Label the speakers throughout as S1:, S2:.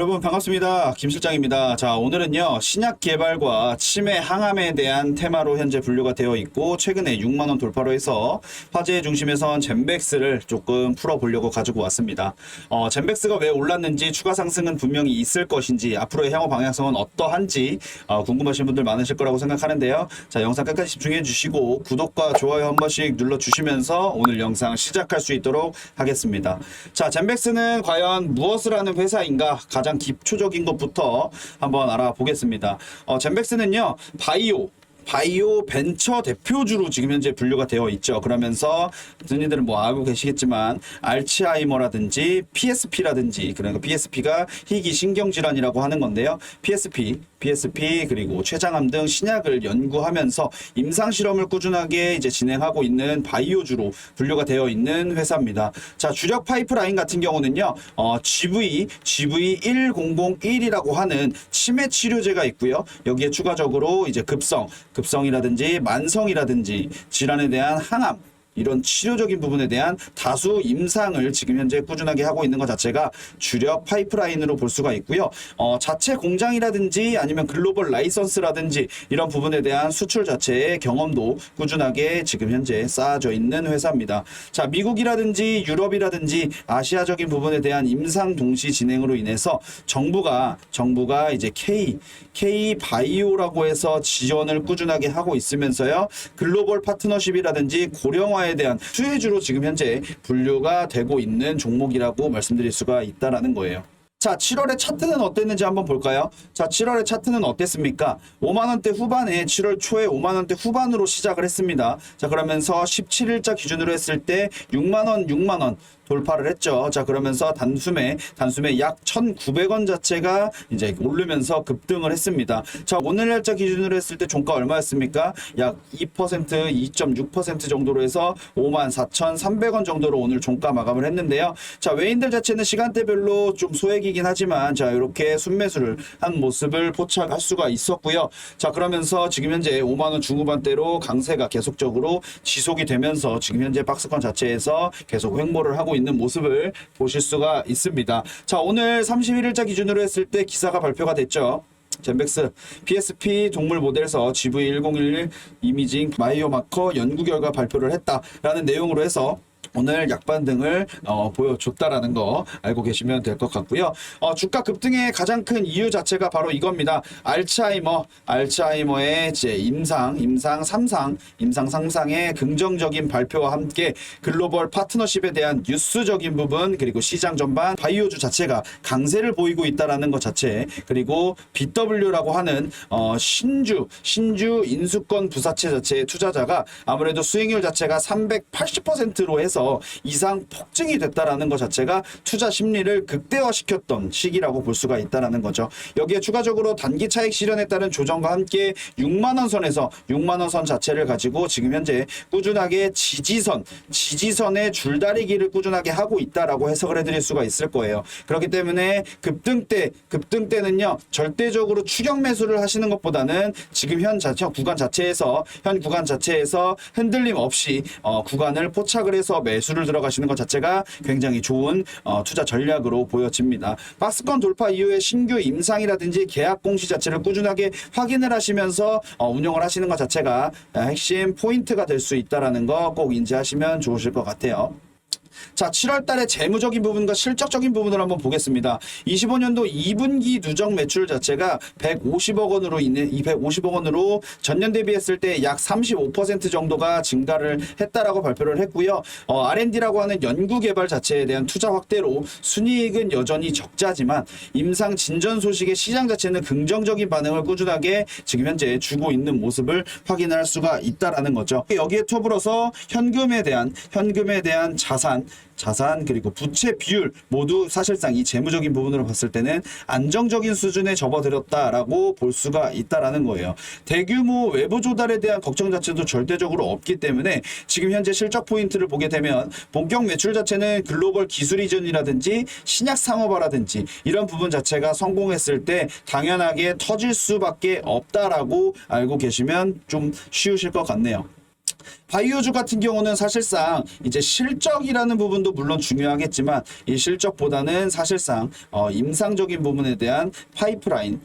S1: 여러분 반갑습니다. 김 실장입니다. 자, 오늘은요 신약 개발과 치매 항암에 대한 테마로 현재 분류가 되어 있고 최근에 6만원 돌파로 해서 화제의 중심에 선 젠백스를 조금 풀어보려고 가지고 왔습니다. 젠백스가 왜 올랐는지 추가 상승은 분명히 있을 것인지 앞으로의 향후 방향성은 어떠한지 궁금하신 분들 많으실 거라고 생각하는데요. 자, 영상 끝까지 집중해 주시고 구독과 좋아요 한 번씩 눌러주시면서 오늘 영상 시작할 수 있도록 하겠습니다. 자, 젠백스는 과연 무엇을 하는 회사인가? 가장 기초적인 것부터 한번 알아보겠습니다. 젠백스는요, 바이오 벤처 대표주로 지금 현재 분류가 되어 있죠. 그러면서 흔히들 뭐 알고 계시겠지만 알츠하이머라든지 PSP라든지, 그러니까 PSP가 희귀 신경질환이라고 하는 건데요. PSP 그리고 췌장암 등 신약을 연구하면서 임상 실험을 꾸준하게 이제 진행하고 있는 바이오주로 분류가 되어 있는 회사입니다. 자, 주력 파이프라인 같은 경우는요, GV1001이라고 하는 치매 치료제가 있고요. 여기에 추가적으로 이제 급성이라든지 만성이라든지 질환에 대한 항암, 이런 치료적인 부분에 대한 다수 임상을 지금 현재 꾸준하게 하고 있는 것 자체가 주력 파이프라인으로 볼 수가 있고요. 자체 공장이라든지 아니면 글로벌 라이선스라든지 이런 부분에 대한 수출 자체의 경험도 꾸준하게 지금 현재 쌓아져 있는 회사입니다. 자, 미국이라든지 유럽이라든지 아시아적인 부분에 대한 임상 동시 진행으로 인해서 정부가 이제 K 바이오라고 해서 지원을 꾸준하게 하고 있으면서요. 글로벌 파트너십이라든지 고령화에 대한 수혜주로 지금 현재 분류가 되고 있는 종목이라고 말씀드릴 수가 있다라는 거예요. 자, 7월의 차트는 어땠는지 한번 볼까요? 자, 7월의 차트는 어땠습니까? 5만원대 후반에 7월 초에 5만원대 후반으로 시작을 했습니다. 자, 그러면서 17일자 기준으로 했을 때 6만원 돌파를 했죠. 자, 그러면서 단숨에 약 1,900원 자체가 이제 오르면서 급등을 했습니다. 자, 오늘 날짜 기준으로 했을 때 종가 얼마였습니까? 약 2%, 정도로 해서 54,300원 정도로 오늘 종가 마감을 했는데요. 자, 외인들 자체는 시간대별로 좀 소액이긴 하지만 자, 이렇게 순매수를 한 모습을 포착할 수가 있었고요. 자, 그러면서 지금 현재 5만원 중후반대로 강세가 계속적으로 지속이 되면서 지금 현재 박스권 자체에서 계속 횡보를 하고 있는 모습을 보실 수가 있습니다. 자, 오늘 31일자 기준으로 했을 때 기사가 발표가 됐죠. 젠백스 PSP 동물 모델에서 GV1011 이미징 바이오마커 연구 결과 발표를 했다라는 내용으로 해서 오늘 약반등을 보여줬다라는 거 알고 계시면 될 것 같고요. 주가 급등의 가장 큰 이유 자체가 바로 이겁니다. 알츠하이머의 이제 임상 3상의 긍정적인 발표와 함께 글로벌 파트너십에 대한 뉴스적인 부분, 그리고 시장 전반 바이오주 자체가 강세를 보이고 있다라는 것 자체, 그리고 BW라고 하는 신주 인수권 부사채 자체의 투자자가 아무래도 수익률 자체가 380%로 해서 이상 폭증이 됐다라는 것 자체가 투자 심리를 극대화시켰던 시기라고 볼 수가 있다라는 거죠. 여기에 추가적으로 단기 차익 실현에 따른 조정과 함께 6만원 선에서 6만원 선 자체를 가지고 지금 현재 꾸준하게 지지선의 줄다리기를 꾸준하게 하고 있다라고 해석을 해드릴 수가 있을 거예요. 그렇기 때문에 급등 때는요 절대적으로 추격 매수를 하시는 것보다는 지금 현 구간 자체에서 흔들림 없이 구간을 포착을 해서 매수를 들어가시는 것 자체가 굉장히 좋은 투자 전략으로 보여집니다. 박스권 돌파 이후에 신규 임상이라든지 계약 공시 자체를 꾸준하게 확인을 하시면서 운용을 하시는 것 자체가 핵심 포인트가 될 수 있다는 거 꼭 인지하시면 좋으실 것 같아요. 자, 7월 달에 재무적인 부분과 실적적인 부분을 한번 보겠습니다. 25년도 2분기 누적 매출 자체가 150억 원으로 이 150억 원으로 전년 대비했을 때 약 35% 정도가 증가를 했다라고 발표를 했고요. R&D라고 하는 연구 개발 자체에 대한 투자 확대로 순이익은 여전히 적자지만 임상 진전 소식의 시장 자체는 긍정적인 반응을 꾸준하게 지금 현재 주고 있는 모습을 확인할 수가 있다라는 거죠. 여기에 더불어서 현금에 대한 자산 그리고 부채 비율 모두 사실상 이 재무적인 부분으로 봤을 때는 안정적인 수준에 접어들었다라고 볼 수가 있다라는 거예요. 대규모 외부 조달에 대한 걱정 자체도 절대적으로 없기 때문에 지금 현재 실적 포인트를 보게 되면 본격 매출 자체는 글로벌 기술 이전이라든지 신약 상업화라든지 이런 부분 자체가 성공했을 때 당연하게 터질 수밖에 없다라고 알고 계시면 좀 쉬우실 것 같네요. 바이오주 같은 경우는 사실상 이제 실적이라는 부분도 물론 중요하겠지만 이 실적보다는 사실상 임상적인 부분에 대한 파이프라인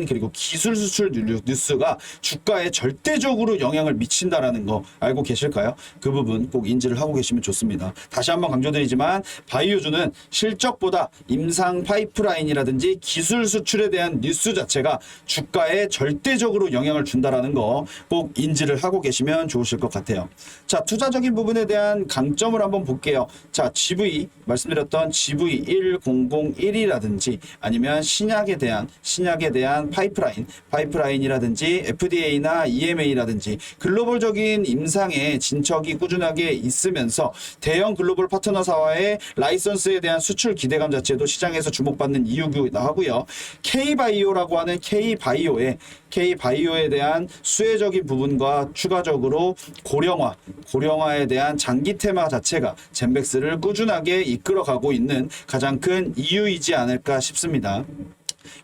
S1: 그리고 기술 수출 뉴스가 주가에 절대적으로 영향을 미친다라는 거 알고 계실까요? 그 부분 꼭 인지를 하고 계시면 좋습니다. 다시 한번 강조드리지만 바이오주는 실적보다 임상 파이프라인이라든지 기술 수출에 대한 뉴스 자체가 주가에 절대적으로 영향을 준다라는 거 꼭 인지를 하고 계시면 좋으실 것 같아요. 자, 투자적인 부분에 대한 강점을 한번 볼게요. 자, GV 말씀드렸던 GV 1001이라든지 아니면 신약에 대한 파이프라인이라든지 FDA나 EMA라든지 글로벌적인 임상의 진척이 꾸준하게 있으면서 대형 글로벌 파트너사와의 라이선스에 대한 수출 기대감 자체도 시장에서 주목받는 이유기도 하고요. K바이오라고 하는 K바이오에 대한 수혜적인 부분과 추가적으로 고령화에 대한 장기 테마 자체가 젠백스를 꾸준하게 이끌어가고 있는 가장 큰 이유이지 않을까 싶습니다.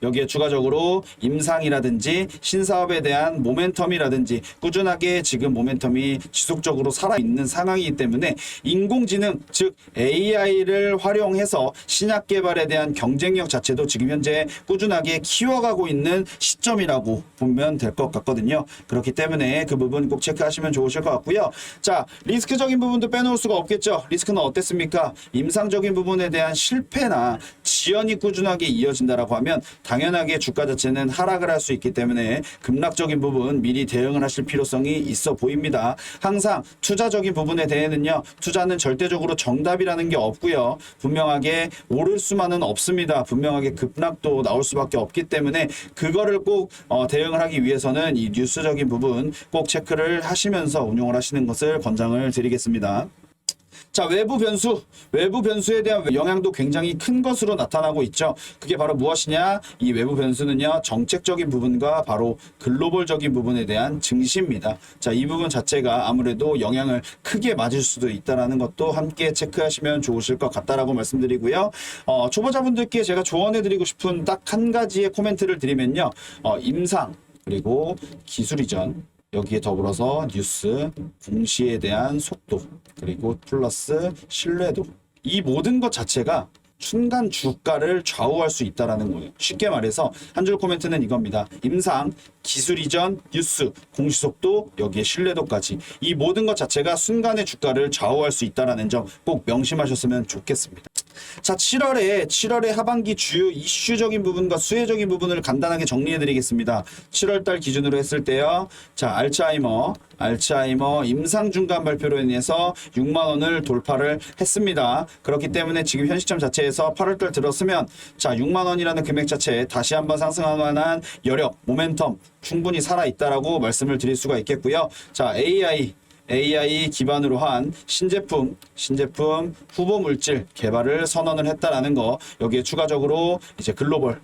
S1: 여기에 추가적으로 임상이라든지 신사업에 대한 모멘텀이라든지 꾸준하게 지금 모멘텀이 지속적으로 살아있는 상황이기 때문에 인공지능 즉 AI를 활용해서 신약 개발에 대한 경쟁력 자체도 지금 현재 꾸준하게 키워가고 있는 시점이라고 보면 될 것 같거든요. 그렇기 때문에 그 부분 꼭 체크하시면 좋으실 것 같고요. 자, 리스크적인 부분도 빼놓을 수가 없겠죠. 리스크는 어땠습니까? 임상적인 부분에 대한 실패나 지연이 꾸준하게 이어진다라고 하면 당연하게 주가 자체는 하락을 할 수 있기 때문에 급락적인 부분 미리 대응을 하실 필요성이 있어 보입니다. 항상 투자적인 부분에 대해는요, 투자는 절대적으로 정답이라는 게 없고요. 분명하게 오를 수만은 없습니다. 분명하게 급락도 나올 수밖에 없기 때문에 그거를 꼭 대응을 하기 위해서는 이 뉴스적인 부분 꼭 체크를 하시면서 운용을 하시는 것을 권장을 드리겠습니다. 자, 외부 변수에 대한 영향도 굉장히 큰 것으로 나타나고 있죠. 그게 바로 무엇이냐? 이 외부 변수는요, 정책적인 부분과 바로 글로벌적인 부분에 대한 증시입니다. 자, 이 부분 자체가 아무래도 영향을 크게 맞을 수도 있다는 것도 함께 체크하시면 좋으실 것 같다라고 말씀드리고요. 초보자분들께 제가 조언해드리고 싶은 딱 한 가지의 코멘트를 드리면요. 임상 그리고 기술 이전 여기에 더불어서 뉴스, 공시에 대한 속도, 그리고 플러스 신뢰도, 이 모든 것 자체가 순간 주가를 좌우할 수 있다는 거예요. 쉽게 말해서 한 줄 코멘트는 이겁니다. 임상, 기술 이전, 뉴스, 공시 속도, 여기에 신뢰도까지 이 모든 것 자체가 순간의 주가를 좌우할 수 있다는 점 꼭 명심하셨으면 좋겠습니다. 자, 7월에 하반기 주요 이슈적인 부분과 수혜적인 부분을 간단하게 정리해 드리겠습니다. 7월달 기준으로 했을 때요. 자, 알츠하이머 임상 중간 발표로 인해서 6만 원을 돌파를 했습니다. 그렇기 때문에 지금 현 시점 자체에서 8월달 들었으면 자, 6만 원이라는 금액 자체에 다시 한번 상승할 만한 여력, 모멘텀 충분히 살아있다라고 말씀을 드릴 수가 있겠고요. 자, AI 기반으로 한 신제품 후보 물질 개발을 선언을 했다라는 거, 여기에 추가적으로 이제 글로벌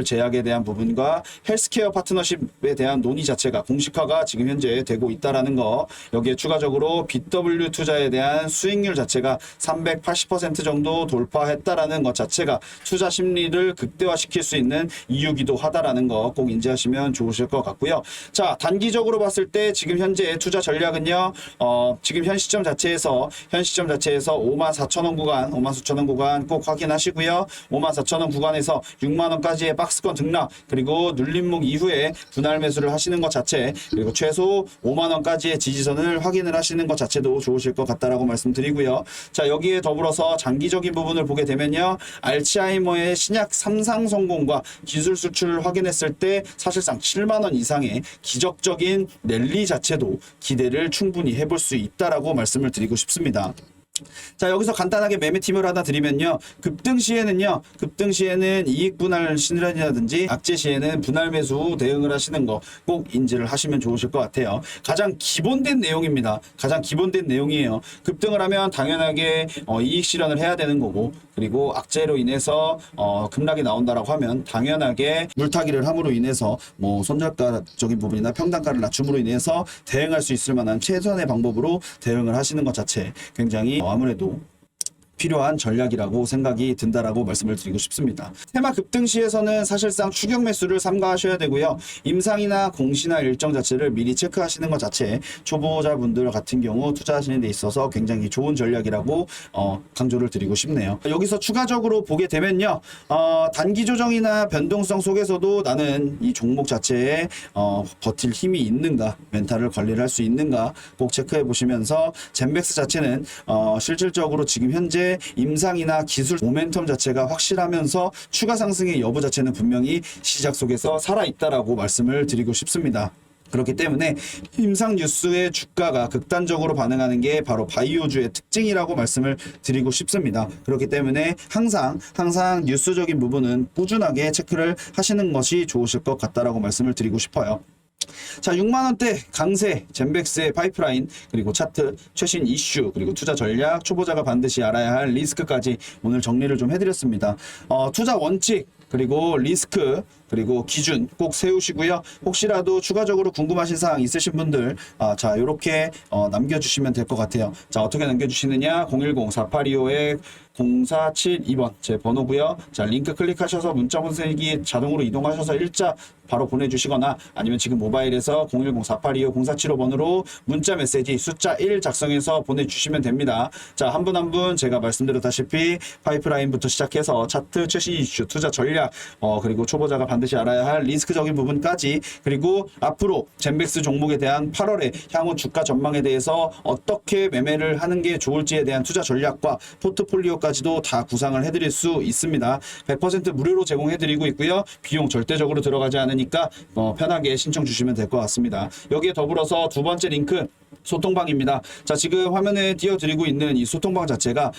S1: 제약에 대한 부분과 헬스케어 파트너십에 대한 논의 자체가 공식화가 지금 현재 되고 있다라는 거, 여기에 추가적으로 BW 투자에 대한 수익률 자체가 380% 정도 돌파했다라는 것 자체가 투자 심리를 극대화시킬 수 있는 이유기도 하다라는 거 꼭 인지하시면 좋으실 것 같고요. 자, 단기적으로 봤을 때 지금 현재 투자 전략은요, 지금 현 시점 자체에서 54,000원 구간 꼭 확인하시고요. 54,000원 구간에서 6만 원까지의 박스권 등락, 그리고 눌림목 이후에 분할 매수를 하시는 것 자체, 그리고 최소 5만 원까지의 지지선을 확인을 하시는 것 자체도 좋으실 것 같다라고 말씀드리고요. 자, 여기에 더불어서 장기적인 부분을 보게 되면요, 알츠하이머의 신약 3상 성공과 기술 수출을 확인했을 때 사실상 7만 원 이상의 기적적인 랠리 자체도 기대를 충분히 해볼 수 있다라고 말씀을 드리고 싶습니다. 자, 여기서 간단하게 매매 팁을 하나 드리면요, 급등 시에는 이익 분할 실현이라든지 악재 시에는 분할 매수 대응을 하시는 거 꼭 인지를 하시면 좋으실 것 같아요. 가장 기본된 내용입니다. 가장 기본된 내용이에요. 급등을 하면 당연하게 이익 실현을 해야 되는 거고, 그리고 악재로 인해서 급락이 나온다라고 하면 당연하게 물타기를 함으로 인해서 뭐 손절가적인 부분이나 평단가를 낮춤으로 인해서 대응할 수 있을 만한 최선의 방법으로 대응을 하시는 것 자체 굉장히 아무래도 필요한 전략이라고 생각이 든다라고 말씀을 드리고 싶습니다. 테마 급등 시에서는 사실상 추격 매수를 삼가하셔야 되고요. 임상이나 공시나 일정 자체를 미리 체크하시는 것 자체 초보자분들 같은 경우 투자하시는 데 있어서 굉장히 좋은 전략이라고 강조를 드리고 싶네요. 여기서 추가적으로 보게 되면요. 단기 조정이나 변동성 속에서도 나는 이 종목 자체에 버틸 힘이 있는가, 멘탈을 관리를 할 수 있는가 꼭 체크해 보시면서 젠백스 자체는 실질적으로 지금 현재 임상이나 기술 모멘텀 자체가 확실하면서 추가 상승의 여부 자체는 분명히 시작 속에서 살아있다라고 말씀을 드리고 싶습니다. 그렇기 때문에 임상 뉴스의 주가가 극단적으로 반응하는 게 바로 바이오주의 특징이라고 말씀을 드리고 싶습니다. 그렇기 때문에 항상 뉴스적인 부분은 꾸준하게 체크를 하시는 것이 좋으실 것 같다라고 말씀을 드리고 싶어요. 자, 6만원대 강세, 젠백스의 파이프라인, 그리고 차트, 최신 이슈, 그리고 투자 전략, 초보자가 반드시 알아야 할 리스크까지 오늘 정리를 좀 해드렸습니다. 투자 원칙, 그리고 리스크, 그리고 기준 꼭 세우시고요. 혹시라도 추가적으로 궁금하신 사항 있으신 분들 자, 요렇게 남겨주시면 될 것 같아요. 자, 어떻게 남겨주시느냐? 010-4825-0472번 제 번호고요. 자, 링크 클릭하셔서 문자 보내기 자동으로 이동하셔서 일자 바로 보내주시거나 아니면 지금 모바일에서 010-4825-0475번으로 문자 메시지 숫자 1 작성해서 보내주시면 됩니다. 자, 한 분 한 분 제가 말씀드렸다시피 파이프라인부터 시작해서 차트, 최신 이슈, 투자 전략, 그리고 초보자가 반드시 알아야 할 리스크적인 부분까지, 그리고 앞으로 젠백스 종목에 대한 8월에 향후 주가 전망에 대해서 어떻게 매매를 하는 게 좋을지에 대한 투자 전략과 포트폴리오까지도 다 구상을 해드릴 수 있습니다. 100% 무료로 제공해드리고 있고요. 비용 절대적으로 들어가지 않으니까 편하게 신청 주시면 될 것 같습니다. 여기에 더불어서 두 번째 링크 소통방입니다. 자, 지금 화면에 띄워드리고 있는 이 소통방 자체가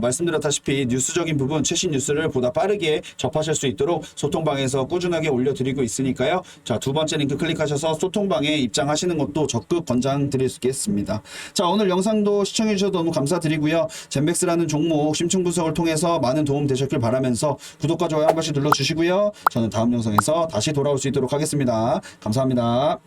S1: 말씀드렸다시피 뉴스적인 부분, 최신 뉴스를 보다 빠르게 접하실 수 있도록 소통방에서 꾸준하게 올려드리고 있으니까요. 자, 두 번째 링크 클릭하셔서 소통방에 입장하시는 것도 적극 권장드리겠습니다. 자, 오늘 영상도 시청해주셔서 너무 감사드리고요. 젠백스라는 종목 심층 분석을 통해서 많은 도움 되셨길 바라면서 구독과 좋아요 한 번씩 눌러주시고요. 저는 다음 영상에서 다시 돌아올 수 있도록 하겠습니다. 감사합니다.